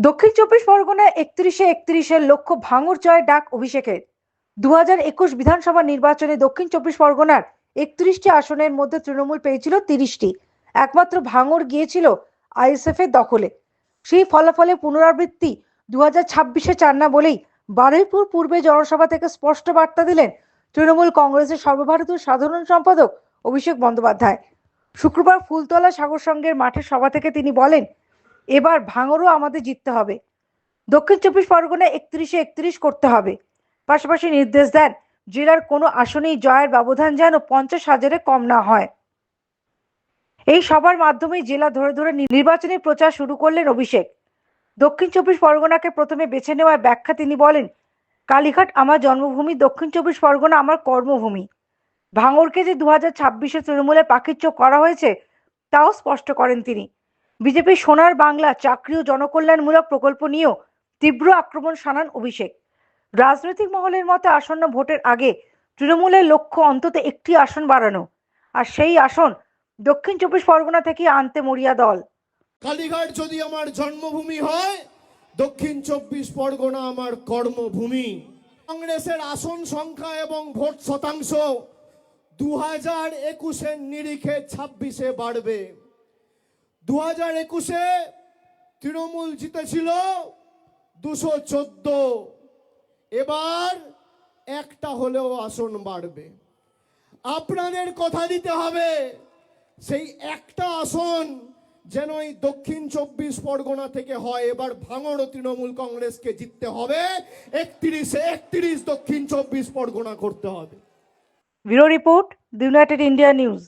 দক্ষিণ চব্বিশ পরগনায় ৩১-৩১ লক্ষ্য ভাঙড় জয় ডাক অভিষেকের। ২০২১ বিধানসভা নির্বাচনে দক্ষিণ চব্বিশ পরগনার ৩১টি আসনের মধ্যে তৃণমূল পেয়েছিল ৩০টি। একমাত্র ভাঙড় গিয়েছিল আইএসএফ এর দখলে। সেই ফলাফলে পুনরাবৃত্তি ২০২৬-এ চান না বলেই বারুইপুর পূর্বে জনসভা থেকে স্পষ্ট বার্তা দিলেন তৃণমূল কংগ্রেসের সর্বভারতীয় সাধারণ সম্পাদক অভিষেক বন্দ্যোপাধ্যায়। শুক্রবার ফুলতলা সাগর সংঘের মাঠের সভা থেকে তিনি বলেন, এবার ভাঙড়ও আমাদের জিততে হবে। দক্ষিণ চব্বিশ পরগনায় ৩১-৩১ করতে হবে। পাশাপাশি নির্দেশ দেন জেলার কোনো আসনেই জয়ের ব্যবধান যেন ৫০,০০০-এ কম না হয়। এই সভার মাধ্যমেই জেলা ধরে ধরে নির্বাচনী প্রচার শুরু করলেন অভিষেক। দক্ষিণ চব্বিশ পরগনাকে প্রথমে বেছে নেওয়ার ব্যাখ্যা তিনি বলেন, কালীঘাট আমার জন্মভূমি, দক্ষিণ চব্বিশ পরগনা আমার কর্মভূমি। ভাঙড়কে যে ২০২৬-এ তৃণমূলের পাখির চোখ করা হয়েছে তাও স্পষ্ট করেন তিনি। বিজেপির সোনার বাংলা চাকরি ও জনকল্যাণমূলক প্রকল্প নিয়েও তীব্র আক্রমণ শানান অভিষেক। রাজনৈতিক মহলের মতে আসন্ন ভোটের আগে তৃণমূলের লক্ষ্য অন্তত একটি আসন বাড়ানো, আর সেই আসন দক্ষিণ চব্বিশ পরগনা থেকে আনতে মরিয়া দল। কালীঘাট যদি আমার জন্মভূমি হয়, দক্ষিণ চব্বিশ পরগনা আমার কর্মভূমি। কংগ্রেসের আসন সংখ্যা এবং ভোট শতাংশ 2021-এর নিরিখে 26-এ বাড়বে। 2021-এ তৃণমূল জিতেছিল 214, এবার একটা হলেও আসন বাড়বে। আপনাদের কথা দিতে হবে সেই একটা আসন যেন এই দক্ষিণ চব্বিশ পরগনা থেকে হয়। এবার ভাঙড় তৃণমূল কংগ্রেসকে জিততে হবে, 31-31 দক্ষিণ চব্বিশ পরগনা করতে হবে। Bureau report, the United India news.